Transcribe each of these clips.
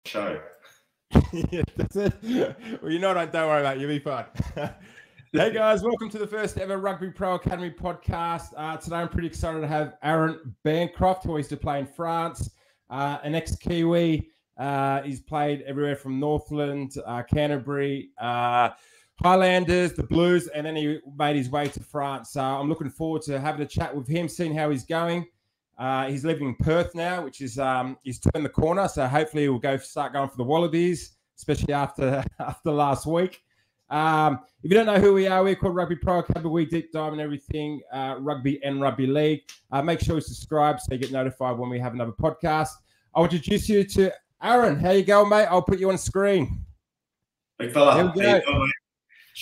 show. Yeah, that's it. Well, you know what? Don't worry about it. You'll be fine. Hey guys, welcome to the first ever Rugby Pro Academy podcast. Today I'm pretty excited to have Aaron Bancroft, who used to play in France, an ex-Kiwi. He's played everywhere from Northland, Canterbury, Highlanders, the Blues, and then he made his way to France. I'm looking forward to having a chat with him, seeing how he's going. He's living in Perth now, which is he's turned the corner. So hopefully he'll start going for the Wallabies, especially after last week. If you don't know who we are, we're called Rugby Pro Academy. We deep dive in everything rugby and rugby league. Make sure you subscribe so you get notified when we have another podcast. I'll introduce you to Aaron. How you going, mate? I'll put you on screen. Big fella. How you going, mate?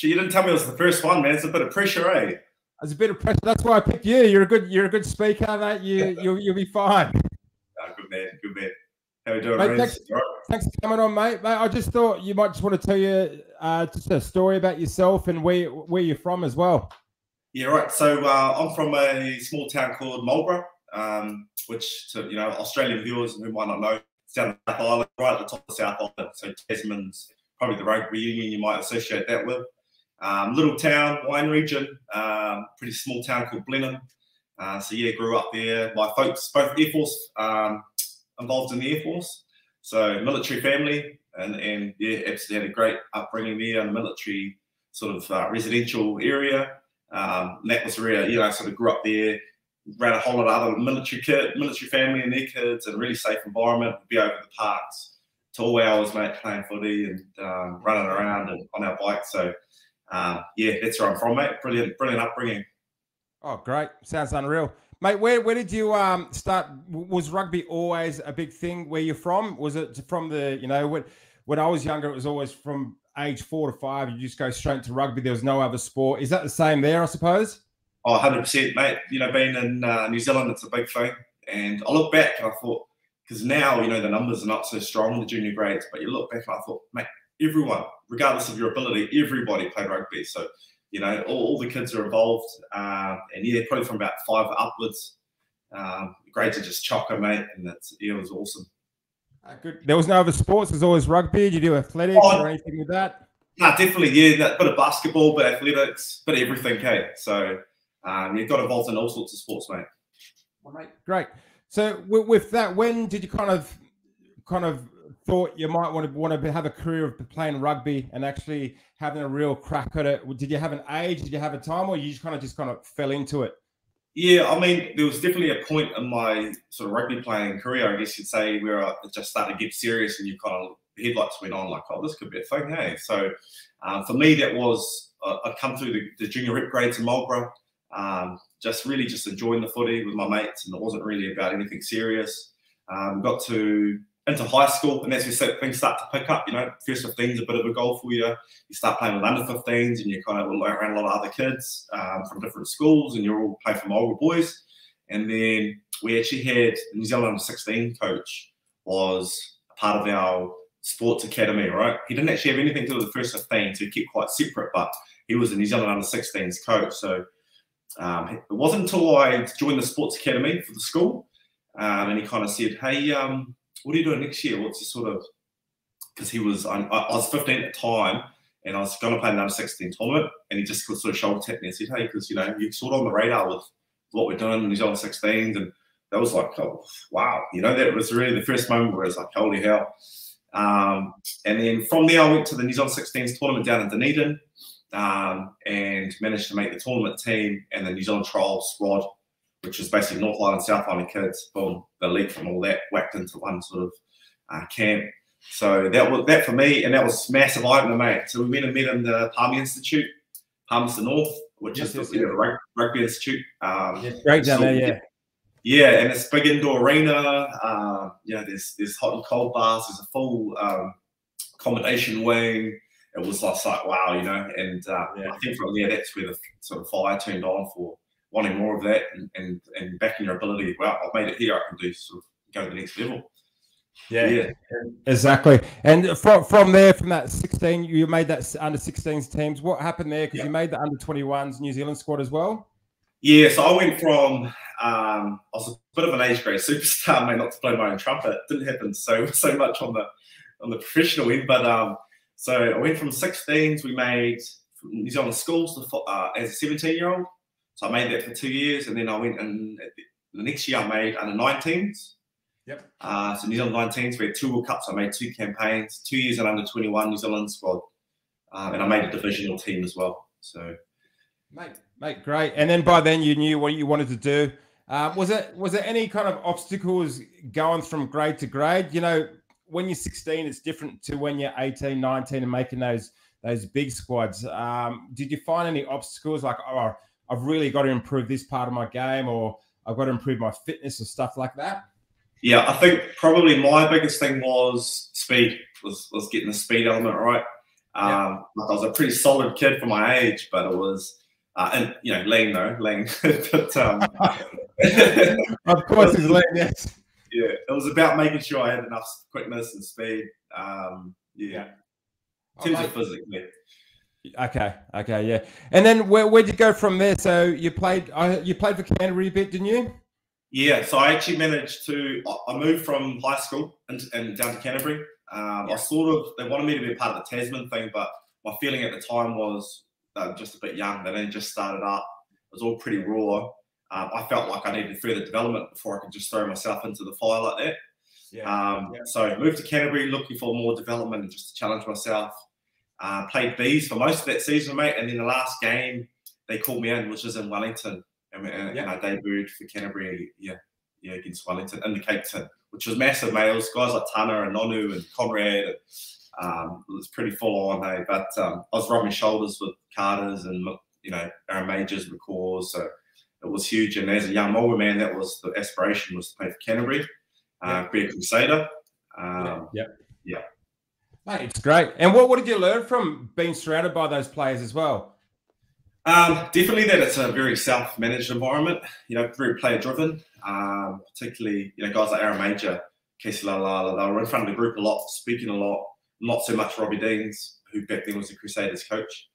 You didn't tell me it was the first one, man. It's a bit of pressure, eh? There's a bit of pressure. That's why I picked you. You're a good speaker, mate. You'll be fine. Good man. Good man. How you doing, mate? Thanks for coming on, mate. I just thought you might just want to tell you just a story about yourself and where you're from as well. Yeah, right. So I'm from a small town called Marlborough, which to Australian viewers who might not know, it's down the South Island, right at the top of the South Island. So Tasman's probably the rugby union you might associate that with. Little town, wine region, pretty small town called Blenheim. So yeah, grew up there. My folks, both Air Force, involved in the Air Force. So military family, and yeah, absolutely had a great upbringing there in the military sort of residential area. And that was where, sort of grew up there, ran a whole lot of other military family and their kids, and a really safe environment. We'd be over the parks to all hours, mate, playing footy and running around and on our bikes. So yeah, that's where I'm from, mate. Brilliant upbringing. Oh, great. Sounds unreal. Mate, where did you start? Was rugby always a big thing where you're from? Was it from the, when I was younger, it was always from age 4 to 5, you just go straight to rugby. There was no other sport. Is that the same there, I suppose? Oh, 100%, mate. Being in New Zealand, it's a big thing. And I look back and I thought, because now, the numbers are not so strong in the junior grades, but you look back and I thought, mate, everyone, regardless of your ability, everybody played rugby. So, all the kids are involved. And yeah, probably from about 5 upwards. Great to just chocker, mate. And it was awesome. Good. There was no other sports. There's always rugby. Did you do athletics or anything with that? No, definitely. Yeah, a bit of basketball, bit of athletics, bit of everything, okay? So you got involved in all sorts of sports, mate. Well, mate, great. So with that, when did you kind of thought you might want to have a career of playing rugby and actually having a real crack at it? Did you have an age? Did you have a time, or you just kind of fell into it? Yeah, I mean, there was definitely a point in my sort of rugby playing career, I guess you'd say, where I just started to get serious, and you kind of headlights went on like, oh, this could be a thing, hey. So for me, that was I'd come through the junior rep grades in Marlborough, just enjoying the footy with my mates, and it wasn't really about anything serious. Got into high school, and that's where things start to pick up. First 15 is a bit of a goal for you. You start playing with under 15s, and you kind of around a lot of other kids from different schools, and you're all playing for Marlborough boys. And then we actually had the New Zealand under 16 coach was a part of our sports academy, right? He didn't actually have anything to do with the first 15, so he kept quite separate, but he was the New Zealand under 16s coach. So it wasn't until I joined the sports academy for the school, and he kind of said, hey, what are you doing next year? What's the sort of, because I was 15 at the time, and I was going to play an under 16 tournament, and he just sort of shoulder tapped me and said, hey, because, you're sort of on the radar with what we're doing in New Zealand 16s, and that was like, oh, wow. That was really the first moment where it was like, holy hell. And then from there, I went to the New Zealand 16s tournament down in Dunedin, and managed to make the tournament team and the New Zealand trial squad, which was basically Northland and South Island kids, boom, the league from all that whacked into one sort of camp. So that was that for me, and that was massive opener, mate. So we went and met in the Palmy Institute, Palmerston North, which is the rugby institute. Great down there, yeah. Yeah, and it's a big indoor arena. There's hot and cold bars. There's a full accommodation wing. It was like wow, and I think from there that's where the sort of fire turned on for wanting more of that and backing your ability. Well, I've made it here. I can go to the next level. Yeah, exactly. And from there, from that 16, you made that under 16s teams. What happened there? Because you made the under 21s New Zealand squad as well. Yeah, so I went from I was a bit of an age grade superstar, mate, not to blow my own trumpet. It didn't happen so much on on the professional end. But so I went from 16s. We made New Zealand schools as a 17-year-old. So I made that for 2 years, and then I went and the next year I made under 19s. Yep. So New Zealand 19s, we had 2 World Cups. I made 2 campaigns, 2 years in under 21 New Zealand squad, and I made a divisional team as well. So, mate, great. And then by then you knew what you wanted to do. Was there any kind of obstacles going from grade to grade? You know, when you're 16, it's different to when you're 18, 19, and making those big squads. Did you find any obstacles like, oh, I've really got to improve this part of my game, or I've got to improve my fitness or stuff like that? Yeah, I think probably my biggest thing was speed, was getting the speed element right. Like I was a pretty solid kid for my age, but it was, and you know, lean. But, of course, he's lean. Yes. Yeah, it was about making sure I had enough quickness and speed. In terms of physically. Okay, yeah. And then where'd you go from there? So you played for Canterbury a bit, didn't you? Yeah, so I actually managed to. I moved from high school and down to Canterbury. They wanted me to be a part of the Tasman thing, but my feeling at the time was just a bit young. They then just started up. It was all pretty raw. I felt like I needed further development before I could just throw myself into the fire like that. So I moved to Canterbury looking for more development and just to challenge myself. Played Bs for most of that season, mate. And then the last game they called me in, which was in Wellington. And I debuted for Canterbury, against Wellington in the Cape Town, which was massive, mate. It was guys like Tana and Nonu and Conrad. And, it was pretty full on, hey. But I was rubbing shoulders with Carters and, Aaron Majors, McCaws. So it was huge. And as a young Mulga man, that was the aspiration, was to play for Canterbury, be a Crusader. Yeah. Mate, it's great. And what did you learn from being surrounded by those players as well? Definitely that it's a very self-managed environment, very player-driven, particularly, guys like Aaron Major, Casey Lalala, they were in front of the group a lot, speaking a lot, not so much Robbie Deans, who back then was the Crusaders coach.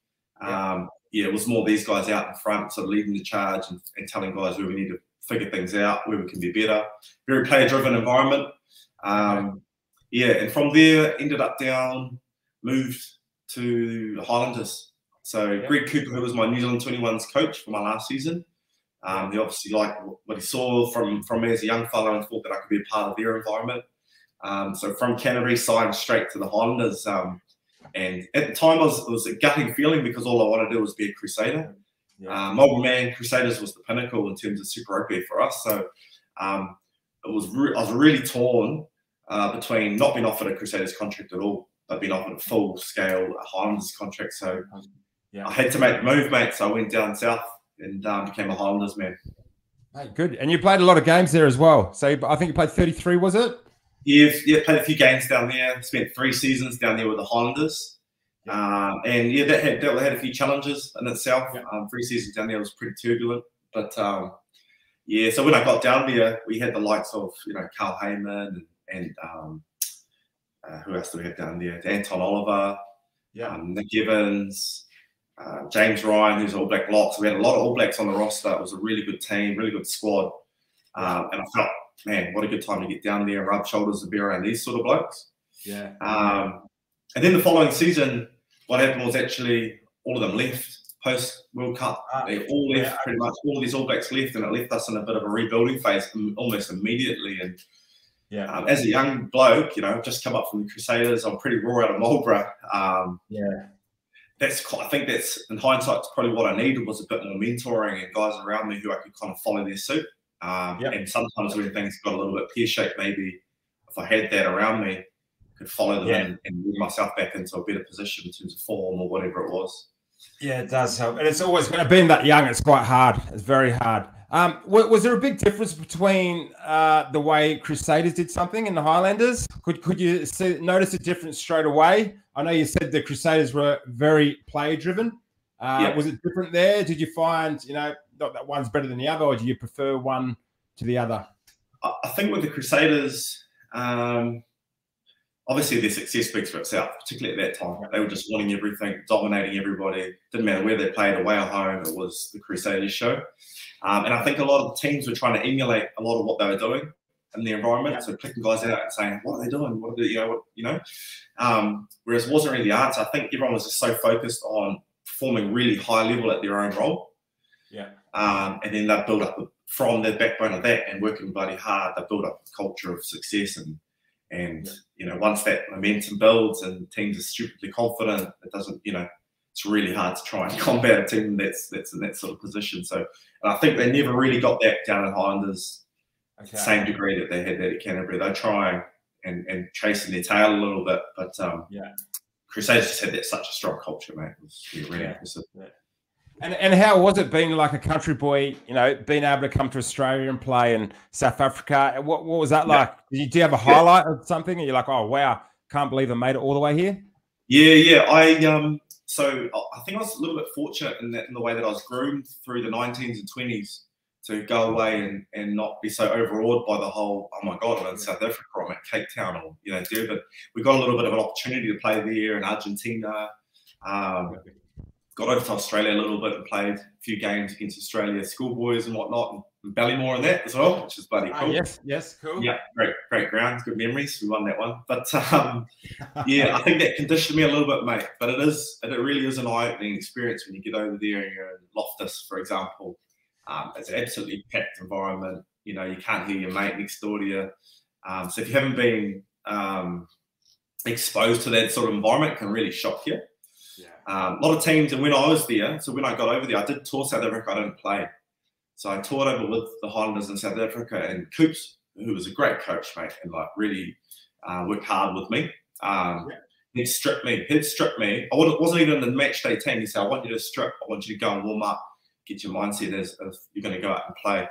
It was more these guys out in front, sort of leading the charge and telling guys where we need to figure things out, where we can be better. Very player-driven environment. And from there, ended up moved to the Highlanders. So Greg Cooper, who was my New Zealand 21s coach for my last season, he obviously liked what he saw from me as a young fella and thought that I could be a part of their environment. So from Canterbury, signed straight to the Highlanders. And at the time, it was a gutting feeling because all I wanted to do was be a Crusader. Mulga man, Crusaders was the pinnacle in terms of Super Rugby for us. So I was really torn between not being offered a Crusaders contract at all, but being offered a full-scale Highlanders contract. So I had to make the move, mate. So I went down south and became a Highlanders man. Hey, good. And you played a lot of games there as well. So I think you played 33, was it? Yeah, played a few games down there. Spent 3 seasons down there with the Highlanders. That had a few challenges in itself. 3 seasons down there was pretty turbulent. But, so when I got down there, we had the likes of, Carl Heyman and who else do we have down there? Anton Oliver, Nick Evans, James Ryan, who's All Black lock. So we had a lot of All Blacks on the roster. It was a really good team, really good squad. And I felt, man, what a good time to get down there and rub shoulders and be around these sort of blokes. And then the following season, what happened was actually all of them left post World Cup. They all left, pretty much. All of these All Blacks left, and it left us in a bit of a rebuilding phase almost immediately. And as a young bloke, just come up from the Crusaders, I'm pretty raw out of Marlborough. I think that's, in hindsight, probably what I needed was a bit more mentoring and guys around me who I could kind of follow their suit. And sometimes when things got a little bit pear-shaped, maybe if I had that around me, I could follow them and move myself back into a better position in terms of form or whatever it was. Yeah, it does help. And it's always going to be that young. It's quite hard. It's very hard. Was there a big difference between the way Crusaders did something and the Highlanders? Could you notice a difference straight away? I know you said the Crusaders were very player-driven. Was it different there? Did you find, not that one's better than the other, or do you prefer one to the other? I think with the Crusaders, obviously their success speaks for itself, particularly at that time. They were just winning everything, dominating everybody. Didn't matter where they played, away or home, it was the Crusaders show. And I think a lot of the teams were trying to emulate a lot of what they were doing. in the environment. So picking guys out and saying, what are they doing? What are they, whereas it wasn't really the answer. I think everyone was just so focused on performing really high level at their own role. Yeah. And then they build up from the backbone of that and working bloody hard, they build up a culture of success. And once that momentum builds and teams are stupidly confident, it doesn't, it's really hard to try and combat a team that's in that sort of position. So and I think they never really got that down in Highlanders to the same degree that they had that at Canterbury. They're trying and chasing their tail a little bit, but Crusaders just had that such a strong culture, mate. It was really impressive. Yeah. And how was it being like a country boy, being able to come to Australia and play in South Africa? What was that like? Do you have a highlight of something? And you're like, oh, wow, can't believe I made it all the way here? Yeah. So I think I was a little bit fortunate in the way that I was groomed through the 19s and 20s to go away and not be so overawed by the whole, oh my God, I'm in South Africa, I'm at Cape Town or, Durban. We got a little bit of an opportunity to play there in Argentina. Got over to Australia a little bit and played a few games against Australia schoolboys and whatnot, and Ballymore and that as well, which is bloody cool. Yes, cool. Yeah, great grounds, good memories. We won that one. But I think that conditioned me a little bit, mate. But it really is an eye-opening experience when you get over there and you're in Loftus, for example. It's an absolutely packed environment. You can't hear your mate next door to you. So if you haven't been exposed to that sort of environment, it can really shock you. A lot of teams, and when I was there, so when I got over there, I did tour South Africa, I didn't play. So I toured over with the Highlanders in South Africa, and Coops, who was a great coach, mate, and really worked hard with me. He'd strip me. I wasn't even in the match day team. He said, I want you to strip, I want you to go and warm up, get your mindset as if you're going to go out and play.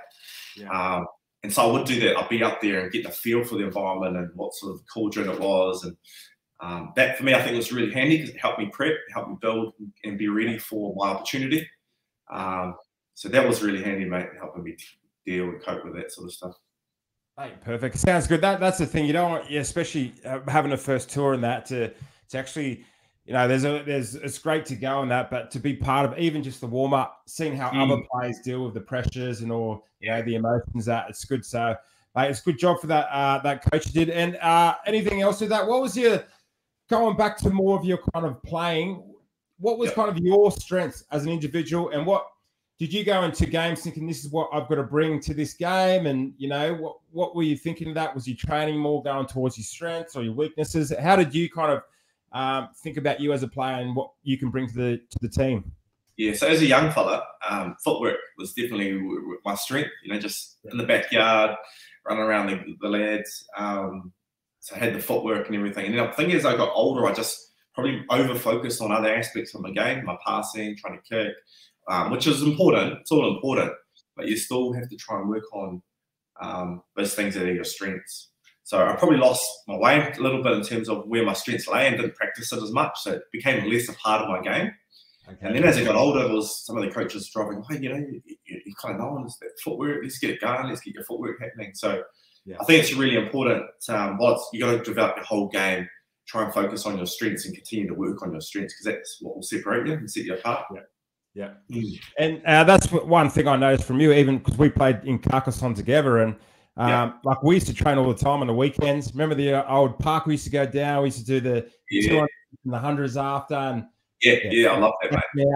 And so I would do that. I'd be up there and get the feel for the environment and what sort of cauldron it was. And that for me, I think was really handy because it helped me prep, it helped me build and be ready for my opportunity. So that was really handy, mate, helping me deal and cope with that sort of stuff. Hey, perfect. Sounds good. That's the thing. You don't want, especially having a first tour and that to actually, it's great to go on that, but to be part of even just the warm up, seeing how other players deal with the pressures and all, the emotions, that it's good. So, mate, it's a good job for that coach did. And anything else with that? What was your going back to more of your kind of playing? What was kind of your strengths as an individual, and what did you go into games thinking this is what I've got to bring to this game? And what were you thinking of that? Was you training more going towards your strengths or your weaknesses? How did you kind of think about you as a player and what you can bring to the team? Yeah, so as a young fella, footwork was definitely my strength. Just in the backyard, running around the lads. So I had the footwork and everything. And the thing is, I got older, I just probably over-focused on other aspects of my game, my passing, trying to kick, which is important. It's all important. But you still have to try and work on those things that are your strengths. So I probably lost my way a little bit in terms of where my strengths lay and didn't practice it as much. So it became less a part of my game. Okay. And then as I got older, it was some of the coaches driving, hey, you kind of know that footwork, let's get it going, let's get your footwork happening. So I think it's really important. You got to develop your whole game, try and focus on your strengths and continue to work on your strengths because that's what will separate you and set you apart. Yeah. And that's one thing I noticed from you, even because we played in Carcassonne together, and like we used to train all the time on the weekends. Remember the old park we used to go down? We used to do the 200s and the 100s after. And I love that, mate.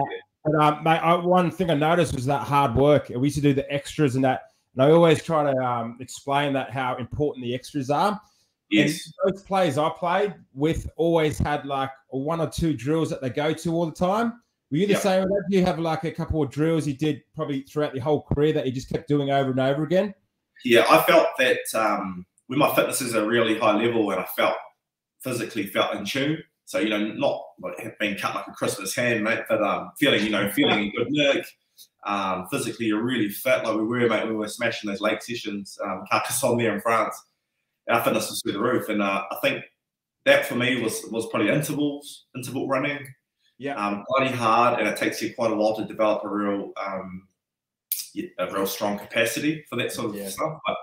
But mate, one thing I noticed was that hard work. We used to do the extras and that. And I always try to explain that how important the extras are. Yes. And those players I played with always had like 1 or 2 drills that they go to all the time. Were you the same with that? Do you have like a couple of drills you did probably throughout your whole career that you just kept doing over and over again? Yeah, I felt that when my fitness is at a really high level and I physically felt in tune. So, not like being cut like a Christmas ham, mate, but feeling in good nick. Physically, you're really fit, like we were, mate. We were smashing those lake sessions, Carcassonne there in France. Our fitness was through the roof, and I think that for me was probably interval running. Bloody hard, and it takes you quite a while to develop a real strong capacity for that sort of stuff. But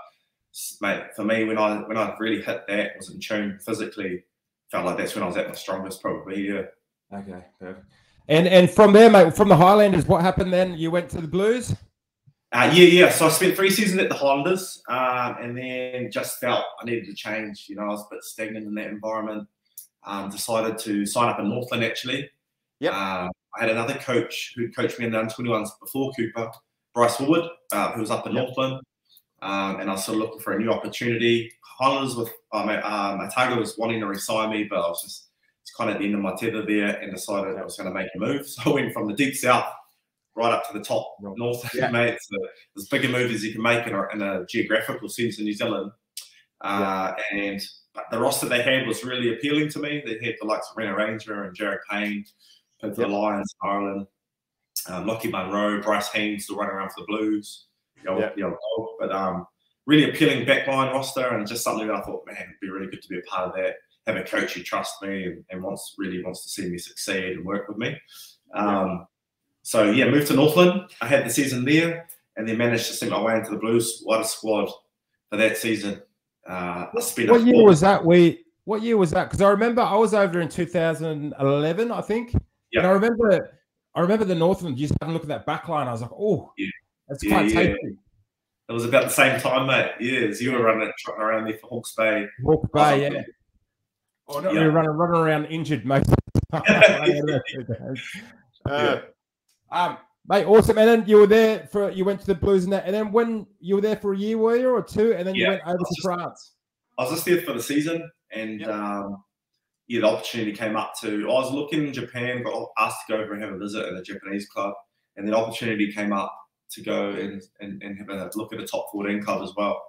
mate, for me, when I really hit that, was in tune physically, felt like that's when I was at my strongest, probably. Yeah. Okay, perfect. And from there, mate, from the Highlanders, what happened then? You went to the Blues? Yeah. So I spent 3 seasons at the Highlanders, and then just felt I needed to change. I was a bit stagnant in that environment. Decided to sign up in Northland, actually. Yep. I had another coach who coached me in the under-21s before Cooper, Bryce Woodward, who was up in Northland. And I was sort of looking for a new opportunity. Highlanders with my target was wanting to resign me, but I was just kind of at the end of my tether there and decided I was going to make a move. So I went from the deep south right up to the top north, mate. So as big a move as you can make in a geographical sense in New Zealand. And the roster they had was really appealing to me. They had the likes of Rena Ranger and Jared Payne, played for the Lions, Ireland, Lockie Munro, Bryce Haynes still running around for the Blues. But really appealing backline roster, and just something that I thought, man, it'd be really good to be a part of that. Have a coach who trusts me and really wants to see me succeed and work with me. So moved to Northland. I had the season there, and then managed to send my way into the Blues wider squad for that season. What year was that? What year was that? Because I remember I was over in 2011, I think. And I remember the Northland. Just having a look at that back line. I was like, oh, that's quite tasty. It was about the same time, mate. Yeah, as you were trotting around there for Hawke's Bay. Hawke's Bay, yeah. Oh, not really running around injured most of the time. Mate, awesome. And then you were there you went to the Blues and that. And then when you were there for a year, were you, or 2? And then you went over to France. I was just there for the season, and the opportunity came up I was looking in Japan, got asked to go over and have a visit at a Japanese club, and the opportunity came up to go and have a look at a top 14 club as well.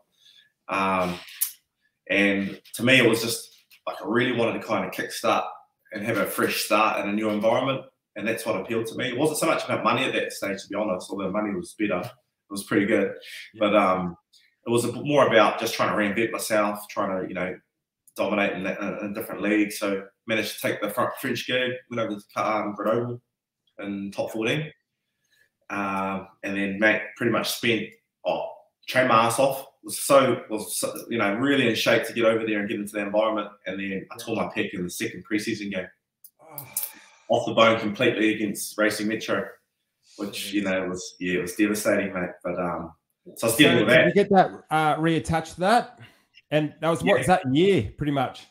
And to me, it was just like I really wanted to kind of kickstart and have a fresh start in a new environment. And that's what appealed to me. It wasn't so much about money at that stage, to be honest, although money was better. It was pretty good. But it was more about just trying to reinvent myself, trying to, dominate in a different league. So managed to take the French gig, went over to Grenoble in top 14. And then pretty much trained my ass off. Was really in shape to get over there and get into the environment. And then I tore my pec in the second preseason game. Off the bone completely against Racing Metro, which was devastating, mate. But so I was dealing with that. Did you get that reattached to that? And that was was that year, pretty much?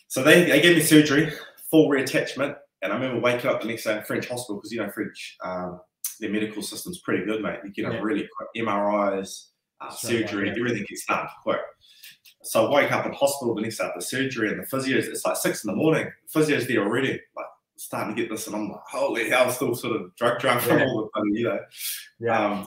So they gave me surgery, full reattachment, and I remember waking up the next day in French hospital because French their medical system's pretty good, mate. You get really quick MRIs, surgery, everything gets done quick. So I wake up in hospital the next day after surgery, and the physios, it's like 6 in the morning. The physio's there already, like starting to get this, and I'm like, holy hell, still sort of drunk from all the fun,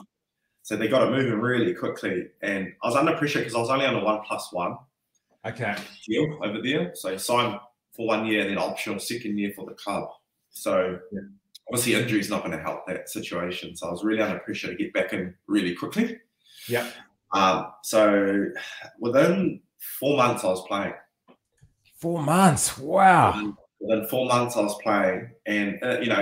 So they got it moving really quickly, and I was under pressure because I was only on a 1+1 deal over there. So I signed for 1 year and then optional second year for the club. So obviously injury's not going to help that situation. So I was really under pressure to get back in really quickly. So within 4 months I was playing. 4 months, wow. Within 4 months I was playing, and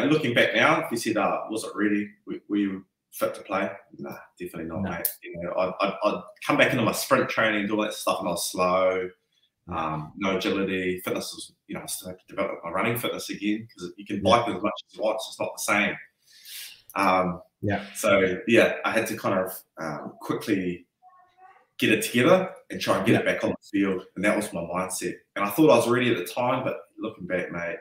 looking back now, if you said, was it ready? Were you fit to play? Nah, definitely not, mate. I'd come back into my sprint training and do all that stuff, and I was slow, no agility. Fitness was, I still had to develop my running fitness again because you can bike as much as you want, so it's not the same. So I had to kind of quickly get it together and try and get it back on the field, and that was my mindset. And I thought I was ready at the time, but looking back, mate,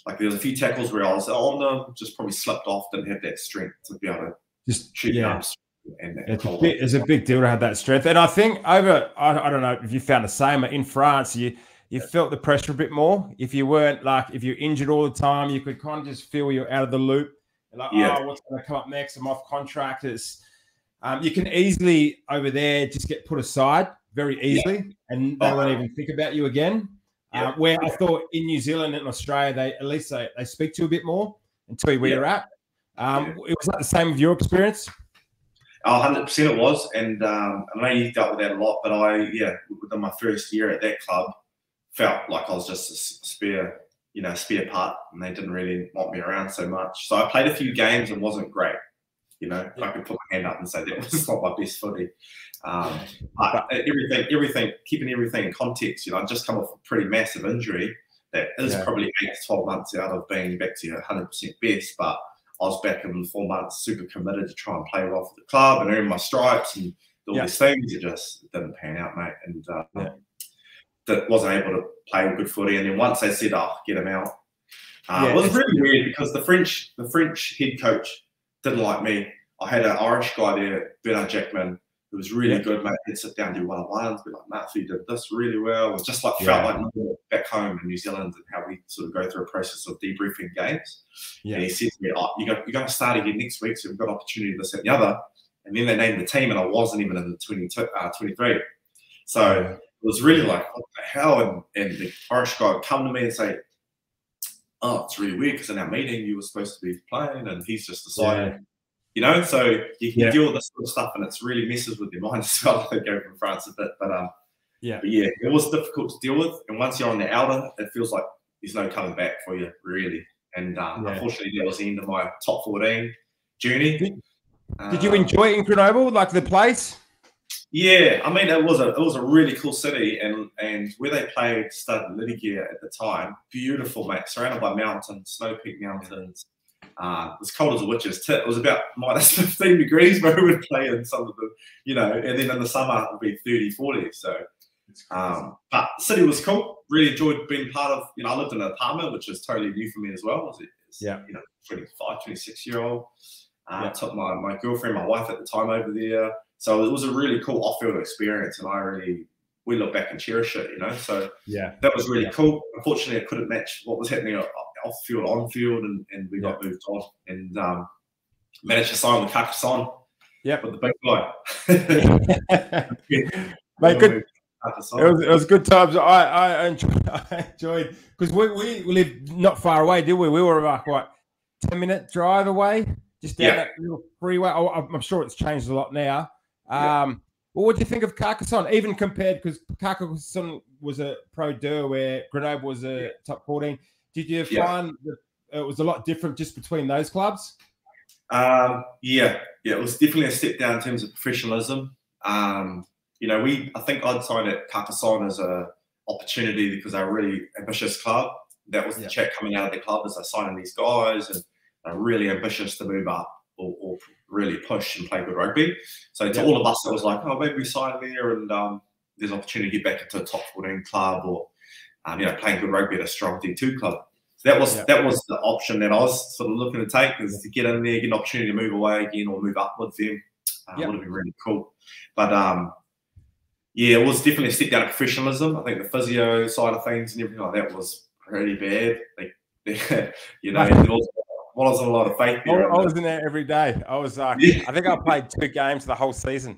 like there was a few tackles where I was on them, just probably slipped off, didn't have that strength to be able to just shoot ups. And it's a big deal to have that strength. And I think I don't know if you found the same in France, you felt the pressure a bit more. If you weren't if you're injured all the time, you could kind of just feel you're out of the loop. Like, what's going to come up next? I'm off contract. You can easily over there just get put aside very easily, and they won't even think about you again. Where I thought in New Zealand and Australia, they speak to you a bit more and tell you where you're at. Was that the same with your experience? 100% it was, and I know you dealt with that a lot, but within my first year at that club, felt like I was just a spare part, and they didn't really want me around so much. So I played a few games and wasn't great. I could put my hand up and say that was not my best footy. But everything, keeping everything in context, I'd just come off a pretty massive injury that is probably 8 to 12 months out of being back to your 100% best. But I was back in 4 months, super committed to try and play well for the club and earn my stripes and all these things. It just didn't pan out, mate. And that wasn't able to play good footy. And then once they said, "Oh, get him out," it was really weird because the French head coach didn't like me. I had an Irish guy there, Bernard Jackman, who was really good, mate. He'd sit down, do one-on-ones, be like, "Matthew, you did this really well." It was just like felt like back home in New Zealand and how we sort of go through a process of debriefing games. And he said to me, "Oh, you're going to start again next week, so we've got opportunity this, that, and the other." And then they named the team, and I wasn't even in the 23. So it was really like, what the hell? And the Irish guy would come to me and say, "Oh, it's really weird because in our meeting you were supposed to be playing," and he's just decided. You know, so you can deal with this sort of stuff, and it's really messes with your mind as well. I think going from France a bit, but it was difficult to deal with. And once you're on the outer, it feels like there's no coming back for you, really. And unfortunately, that was the end of my top 14 journey. Did you enjoy it in Grenoble, like the place? Yeah, I mean, it was a really cool city, and where they played Stade Lidigier at the time, beautiful, mate, surrounded by mountains, snow peak mountains. It was cold as a witch's tit. It was about minus 15 degrees where we would play in some of the, and then in the summer it would be 30, 40. So, but the city was cool. Really enjoyed being part of, I lived in an apartment, which is totally new for me as well. 25, 26-year-old. Took my girlfriend, my wife at the time over there. So it was a really cool off-field experience, and we look back and cherish it, So that was really cool. Unfortunately, I couldn't match what was happening off-field, on-field, and we got moved on and managed to sign with Carcassonne. With the big guy. Mate, good. It was good times. I enjoyed because we lived not far away, did we? We were about 10-minute drive away, just down that little freeway. I'm sure it's changed a lot now. Well, what do you think of Carcassonne, even compared, because Carcassonne was a Pro 2 where Grenoble was a top 14. Did you find that it was a lot different just between those clubs? It was definitely a step down in terms of professionalism. I think I'd signed at Carcassonne as a opportunity because they're a really ambitious club. That was the chat coming out of the club as they're signing these guys, and they're really ambitious to move up or really push and play good rugby. So to all of us, it was like, oh, maybe we sign there and there's an opportunity to get back into a top 14 club or playing good rugby at a strong D2 club. So that was the option that I was sort of looking to take, is to get in there, get an opportunity to move away again or move up with them. Would have been really cool. But it was definitely a step down in professionalism. I think the physio side of things and everything like that was pretty bad. There wasn't a lot of faith there. I was in there every day. I was I think I played 2 games the whole season.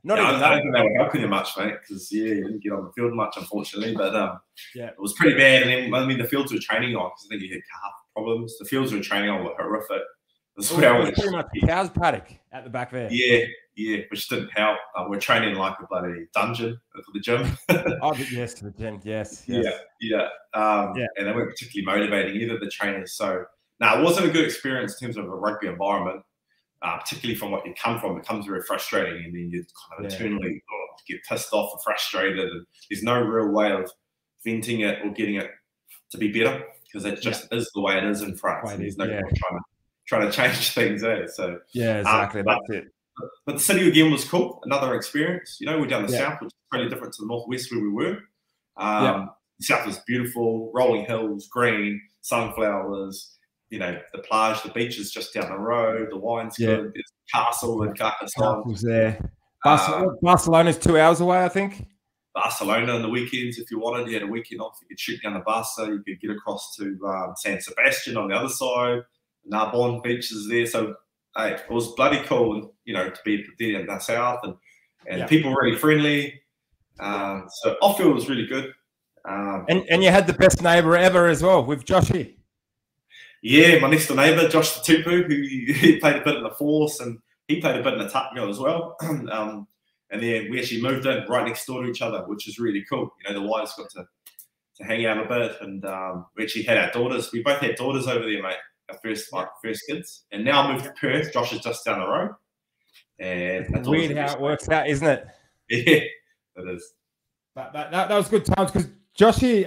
I don't think they were helping you much, mate, because you didn't get on the field much, unfortunately. But it was pretty bad. And then the fields we were training on, because I think you had calf problems. The fields we were training on were horrific. It was pretty much a cow's paddock at the back there. Which didn't help. We're training like a bloody dungeon for the gym. Yes, the gym, yes. And they weren't particularly motivating either, the trainers. So, it wasn't a good experience in terms of a rugby environment, particularly from what you come from. It becomes very frustrating, and then you kind of internally get pissed off and frustrated, and there's no real way of venting it or getting it to be better, because it just is the way it is in France. There's no point trying to change things. So exactly. That's it. But the city again was cool. Another experience. We're down the south, which is pretty different to the northwest where we were. The south was beautiful, rolling hills, green, sunflowers. The plage, the beaches just down the road. The wine's good. There's a castle in Carcassonne. Was there. Barcelona's 2 hours away, I think. Barcelona on the weekends, if you wanted, you had a weekend off. You could shoot down to Barca. You could get across to San Sebastian on the other side. Narbonne beach is there. So it was bloody cool, to be there in the south, and people were really friendly. So off-field was really good. And you had the best neighbour ever as well with Joshy. Yeah, my next door neighbour, Josh the Tupu, who he played a bit in the force, and he played a bit in the Tucko as well. And then we actually moved in right next door to each other, which is really cool. The wives got to hang out a bit, and we actually had our daughters. We both had daughters over there, mate. Our first kids, and now I moved to Perth. Josh is just down the road, and it's weird how it works out, isn't it? Yeah, it is. But that was good times, because Joshy,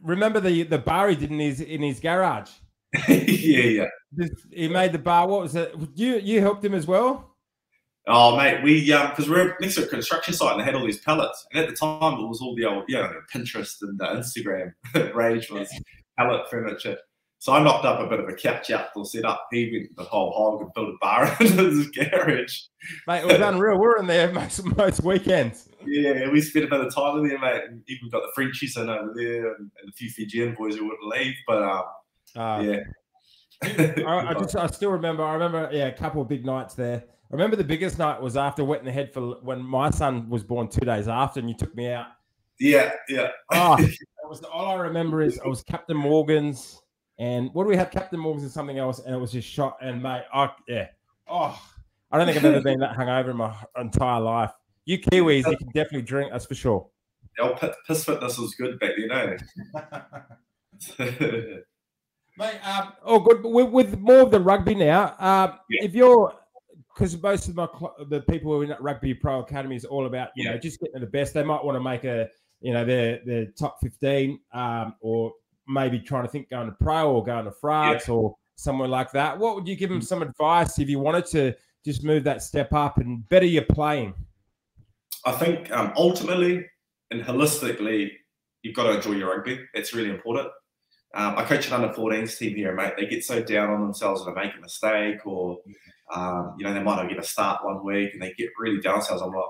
remember the bar he did in his garage? Yeah. He made the bar. What was it? You helped him as well? Oh, mate, we because we're next to a construction site and they had all these pallets, and at the time it was all the old, Pinterest and Instagram rage was pallet furniture. So I knocked up a bit of a couch outdoor setup. He went the whole hog and built a bar in his garage. Mate, it was unreal. We're in there most weekends. Yeah, we spent a bit of time in there, mate. And even got the Frenchies in over there and a few Fijian boys who wouldn't leave. But yeah. I still remember. A couple of big nights there. I remember the biggest night was after Wet in the Head for when my son was born 2 days after, and you took me out. Yeah. Oh, that was all I remember is I was Captain Morgan's, and what do we have? Captain Morgan's and something else, and it was just shot. And mate, I don't think I've ever been that hungover in my entire life. You Kiwis, you can definitely drink, that's for sure. The old piss fitness was good back then, Mate, good. With more of the rugby now, if you're, because most of the people who are in that Rugby Pro Academy is all about, just getting the best. They might want to make their top 15, or maybe trying to think going to pro or going to France or somewhere like that. What would you give them some advice if you wanted to just move that step up and better your playing? I think ultimately and holistically, you've got to enjoy your rugby. It's really important. I coach an under 14s team here, mate. They get so down on themselves when they make a mistake, or they might not get a start one week and they get really down themselves. I'm like,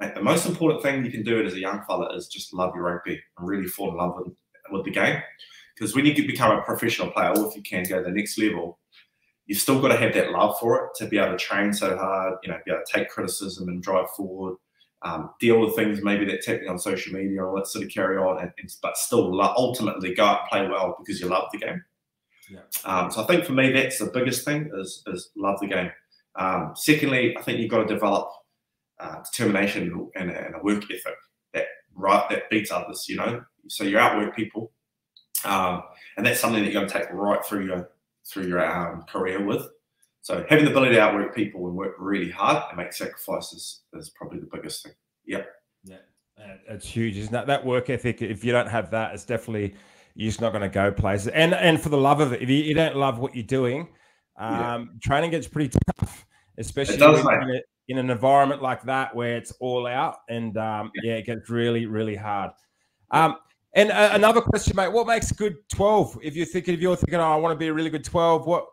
mate, the most important thing you can do as a young fella is just love your rugby and really fall in love with the game. Because when you become a professional player, or if you can go to the next level, you've still got to have that love for it to be able to train so hard, be able to take criticism and drive forward, deal with things maybe that tapping on social media or let's sort of carry on, but still ultimately go out and play well because you love the game. Yeah. So I think for me, that's the biggest thing is love the game. Secondly, I think you've got to develop determination and a work ethic that beats others, So you outwork people. And that's something that you're going to take right through your career with. So having the ability to outwork people and work really hard and make sacrifices is probably the biggest thing. Yep. Yeah, it's huge, isn't it? That work ethic, if you don't have that, it's definitely, you're just not going to go places. And for the love of it, if you don't love what you're doing, training gets pretty tough, especially in an environment like that where it's all out, and it gets really, really hard. And another question, mate, what makes a good 12? If you're thinking, oh, I want to be a really good 12, what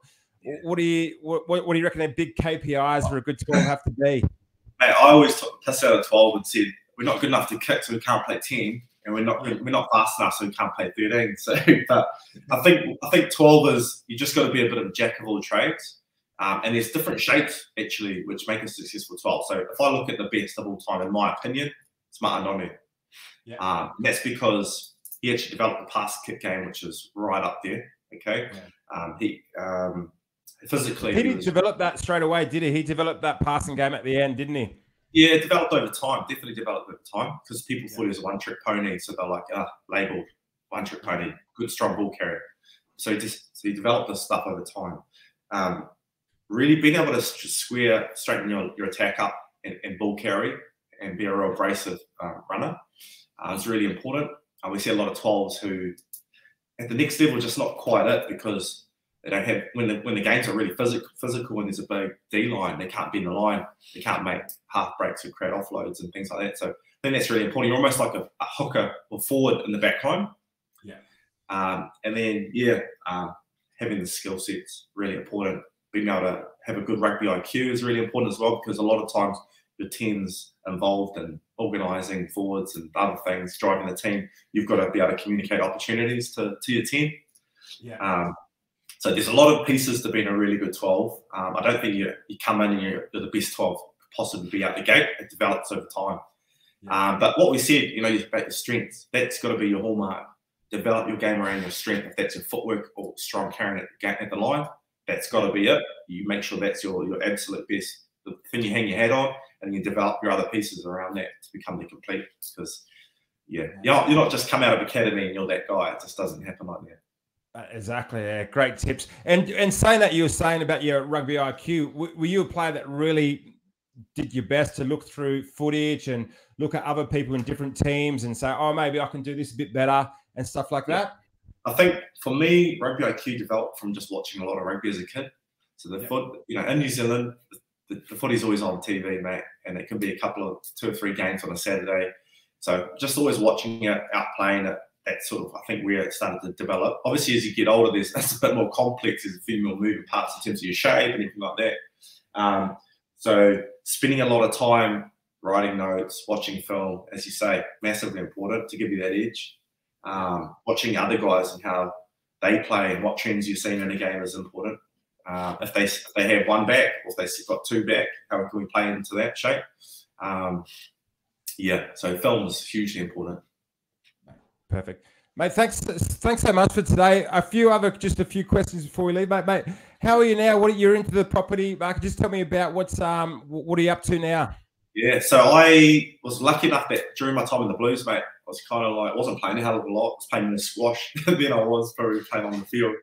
do you reckon their big KPIs for a good 12 have to be? Mate, I always took the piss out of 12 and said, we're not good enough to kick, so we can't play 10, and we're not fast enough, so we can't play 13. So, but I think 12 is, you just got to be a bit of a jack of all trades. And there's different shapes, actually, which make a successful 12. So if I look at the best of all time, in my opinion, it's Matanonu. Yeah. That's because he actually developed the pass kick game, which is right up there. Okay. Yeah. He physically. He didn't develop that straight away, did he? He developed that passing game at the end, didn't he? Yeah, it developed over time. Definitely developed over time because people thought he was a one-trick pony. So they're like, labeled one-trick pony, good, strong ball carrier. So he developed this stuff over time. Really being able to straighten your attack up and ball carry and be a real abrasive runner is really important. We see a lot of 12s who at the next level just not quite it, because they don't have, when the games are really physical and there's a big D line, they can't be in the line, they can't make half breaks or create offloads and things like that. So I think that's really important. You're almost like a hooker or forward in the back line. Yeah. And then having the skill sets really important. Being able to have a good rugby IQ is really important as well, because a lot of times your team's involved in organising forwards and other things, driving the team. You've got to be able to communicate opportunities to your team. Yeah. So there's a lot of pieces to being a really good 12. I don't think you come in and you're the best 12 possibly be out the gate. It develops over time. Yeah. But what we said, about your strengths, that's got to be your hallmark. Develop your game around your strength. If that's your footwork or strong carrying at the line, that's got to be it. You make sure that's your absolute best, the thing you hang your hat on, and you develop your other pieces around that to become the complete. Because, you're not just come out of academy and you're that guy. It just doesn't happen like that. Exactly. Yeah. Great tips. And saying that, you were saying about your rugby IQ, were you a player that really did your best to look through footage and look at other people in different teams and say, oh, maybe I can do this a bit better and stuff like that? I think for me, rugby IQ developed from just watching a lot of rugby as a kid. So the foot, you know, in New Zealand, the footy's always on TV, mate, and it can be a couple of 2 or 3 games on a Saturday. So just always watching it, out playing it. That's sort of, I think, where it started to develop. Obviously, as you get older, it's a bit more complex. There's a few more moving parts in terms of your shape and everything like that. So spending a lot of time writing notes, watching film, as you say, massively important to give you that edge. Watching other guys and how they play and what trends you're seeing in a game is important. If they have one back or if they've got 2 back, how can we play into that shape? Yeah, so film is hugely important. Perfect, mate. Thanks so much for today. Just a few questions before we leave, mate. How are you now? You're into the property market? Just tell me about what are you up to now? Yeah, so I was lucky enough that during my time in the Blues, mate, I was kind of like, I wasn't playing a hell of a lot. I was playing in the squash than I was probably playing on the field.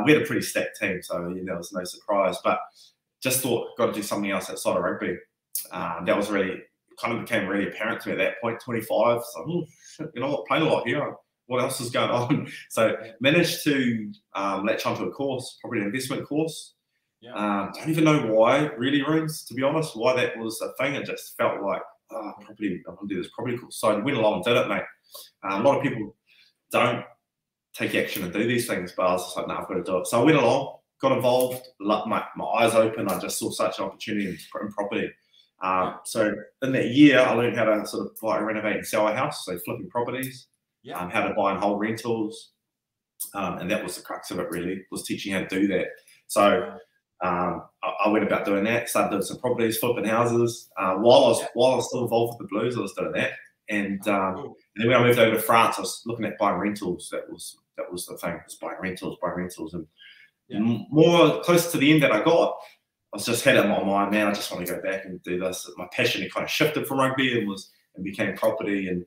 We had a pretty stacked team, so there was no surprise. But just thought, got to do something else outside of rugby. That was really, kind of became really apparent to me at that point, 25. So, you know what, playing a lot here. What else is going on? So managed to latch onto a course, probably an investment course. Don't even know why, really, Runes, to be honest, why that was a thing. It just felt like, probably I want to do this property course. So I went along and did it, mate. A lot of people don't take action and do these things, but I was just like, no, I've got to do it. So I went along, got involved, my eyes open. I just saw such an opportunity in property. So in that year, I learned how to sort of buy, renovate and sell a house, so flipping properties, how to buy and hold rentals. And that was the crux of it, really, was teaching how to do that. So I went about doing that, started doing some properties, flipping houses. While I was still involved with the Blues, I was doing that. And then when I moved over to France, I was looking at buying rentals. That was the thing, was buying rentals. And more close to the end that I got, I was just had it in my mind, man, I just want to go back and do this. My passion had kind of shifted from rugby and became property. And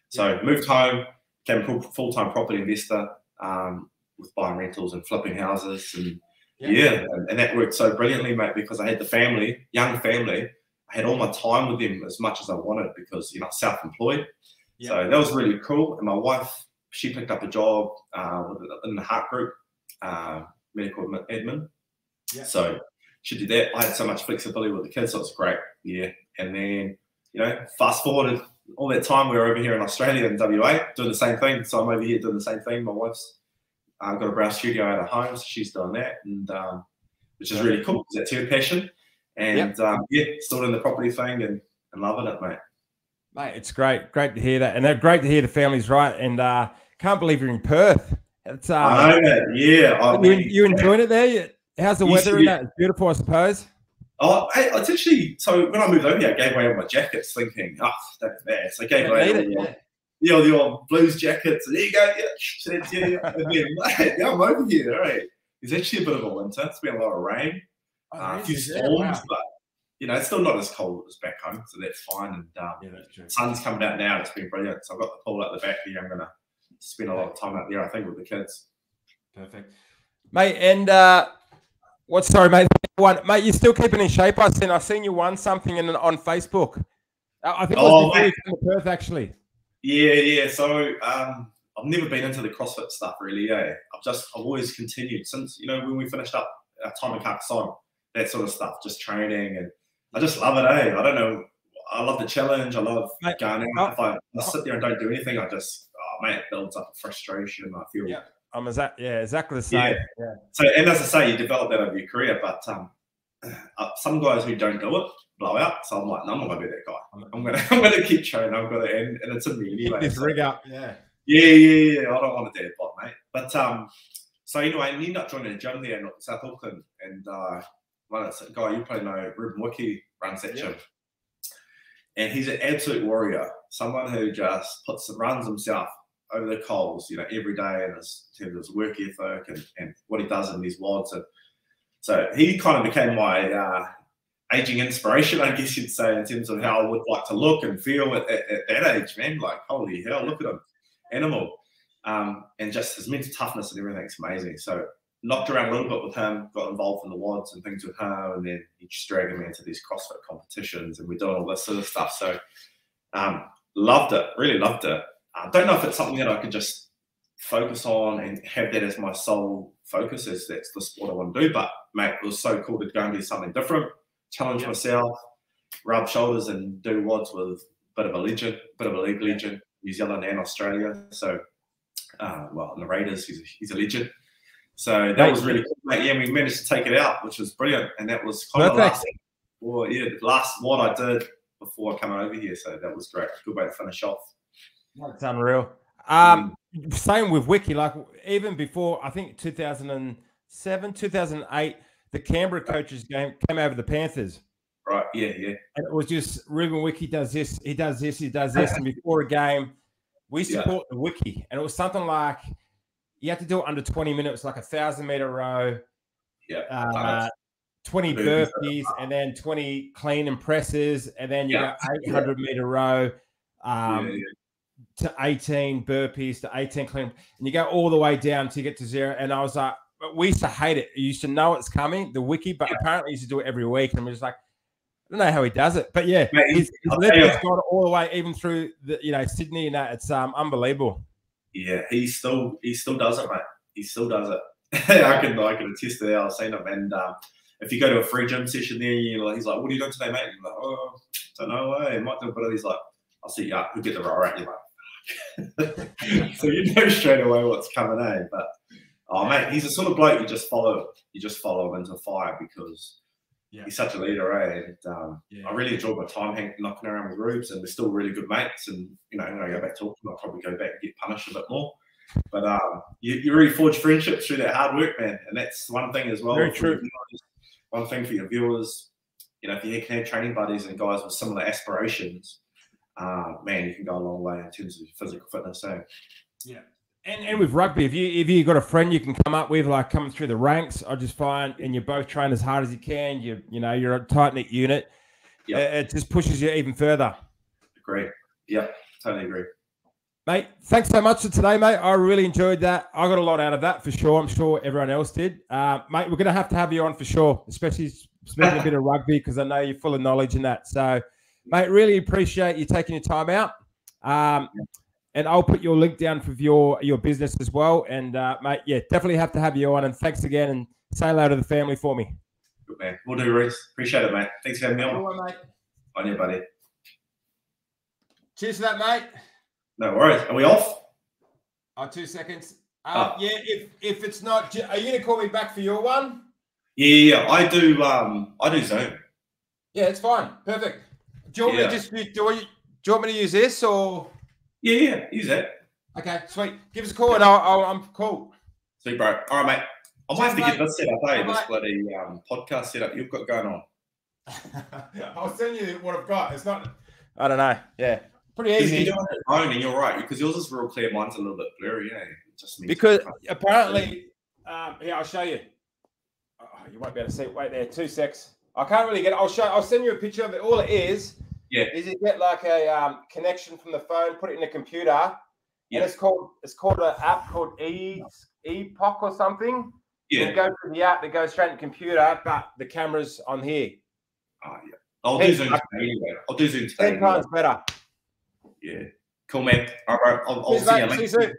so moved home, became a full-time property investor with buying rentals and flipping houses. And and that worked so brilliantly, mate, because I had the family, young family. I had all my time with them as much as I wanted because, self-employed. So that was really cool. And my wife, she picked up a job in the Heart Group, medical admin. So she did that. I had so much flexibility with the kids, so it was great. And then, fast forwarded all that time, we were over here in Australia and WA doing the same thing. So I'm over here doing the same thing. My wife's got a brow studio out of home, so she's doing that, and which is really cool because that's her passion. And still in the property thing and loving it, mate. Mate, it's great to hear that, and great to hear the family's right. And can't believe you're in Perth. It's I know that, you enjoying it there? How's the weather in that? It's beautiful, I suppose. Oh, it's actually, so when I moved over here, I gave away all my jackets, thinking, that's bad. So I gave away the old Blues jackets. And there you go. I'm over here. All right. It's actually a bit of a winter. It's been a lot of rain, a few storms, but it's still not as cold as back home, so that's fine. And that's true. Sun's coming out now. It's been brilliant. So I've got the pool at the back here. I'm gonna spend a lot of time out there, I think, with the kids. Perfect, mate. And mate? Mate, you're still keeping in shape. I seen you won something on Facebook. I think it was before you came to Perth, actually. Yeah. So I've never been into the CrossFit stuff, really. I've always continued since when we finished up our time in Carcassonne, that sort of stuff, just training, and I just love it. I don't know. I love the challenge. I love going out. If I sit there and don't do anything, I just it builds up a frustration. I feel I'm exactly the same. Yeah. So, and as I say, you develop that over your career, but some guys who don't do it blow out. So I'm like, no, I'm not gonna be that guy. I'm gonna keep training. I've got to, and it's in me anyway. This rig up, yeah. I don't want to do it, mate. But so anyway, I ended up joining a gym there in South Auckland, and one of the guy you probably know, Ruben Wiki, runs that gym, and he's an absolute warrior. Someone who just runs himself over the coals, every day, in terms of his work ethic and what he does in these WODs. And so he kind of became my aging inspiration, I guess you'd say, in terms of how I would like to look and feel at that age, man. Like, holy hell, look at him, animal. And just his mental toughness and everything's amazing. So knocked around a little bit with him, got involved in the WODs and things with him, and then he just dragged me into these CrossFit competitions, and we're doing all this sort of stuff. So loved it, really loved it. I don't know if it's something that I could just focus on and have that as my sole focus, as that's the sport I want to do. But mate, it was so cool to go and do something different, challenge myself, rub shoulders and do wads with a bit of a legend, bit of a league legend, New Zealand and Australia. So, well, in the Raiders, he's a legend. So that was really cool, mate. Yeah, we managed to take it out, which was brilliant. And that was kind of the last wad I did before coming over here. So that was great. Good way to finish off. That's unreal. Same with Wiki. Like even before, I think 2007, 2008, the Canberra coaches game came over the Panthers. Right. Yeah. And it was just Ruben Wiki does this, he does this, he does this, and before a game, we support the Wiki, and it was something like you have to do it under 20 minutes, like 1,000-meter row. 20 burpees, and then 20 clean and presses, and then you go 800-meter row. To 18 burpees, to 18 clean, and you go all the way down to get to 0. And I was like, we used to hate it. You used to know it's coming, the Wiki, but apparently he used to do it every week. And we're just like, I don't know how he does it, but yeah, his level's got it all the way, even through the Sydney and that. It's unbelievable. Yeah, he still does it, mate. He still does it. I can attest to that. I've seen him, and if you go to a free gym session there, he's like, "What are you doing today, mate?" And you're like, "Oh, don't know. I might do a bit of." He's like, "I'll see you up. We'll get the roll right." You're like, so you know straight away what's coming, eh? But mate, he's the sort of bloke you just follow him into fire because he's such a leader, eh? And I really enjoyed my time knocking around with Rubes, and we're still really good mates. And when I go back to Auckland, I'll probably go back and get punished a bit more. But you really forge friendships through that hard work, man. And that's one thing as well. Very true. One thing for your viewers, if you can have training buddies and guys with similar aspirations, man, you can go a long way in terms of physical fitness. So, yeah. And with rugby, if you got a friend you can come up with, like coming through the ranks, I just find, and you both train as hard as you can, you're a tight knit unit. Yeah. It just pushes you even further. Agree. Yeah, totally agree. Mate, thanks so much for today, mate. I really enjoyed that. I got a lot out of that for sure. I'm sure everyone else did. Mate, we're going to have you on for sure, especially speaking a bit of rugby, because I know you're full of knowledge in that. So, mate, really appreciate you taking your time out. And I'll put your link down for your business as well. And, mate, definitely have to have you on. And thanks again. And say hello to the family for me. Good, man. We'll do, Reese. Appreciate it, mate. Thanks for having me on. Right, mate. On you, buddy. Cheers for that, mate. No worries. Are we off? 2 seconds. Yeah, if it's not, are you going to call me back for your one? Yeah. I do Zoom. Yeah, it's fine. Perfect. Do you want me to do you want me to use this or? Yeah, use that. Okay, sweet. Give us a call and I'm cool. Sweet, bro. All right, mate. I might have to get this set up, this bloody podcast setup you've got going on. I'll send you what I've got. It's not, I don't know. Yeah. Pretty easy. You're doing it on, and you're right, because yours is real clear. Mine's a little bit blurry, because apparently, here, I'll show you. Oh, you won't be able to see it. Wait there, 2 secs. I can't really get it. I'll send you a picture of it. All it is you get like a connection from the phone, put it in the computer, and it's called an app called Epoch or something. Yeah. You go through the app that goes straight to the computer, but the camera's on here. Oh yeah. I'll do Zoom anyway. I'll do Zoom 10 times better. Yeah. Cool, man. All right, I'll see you later. See you soon.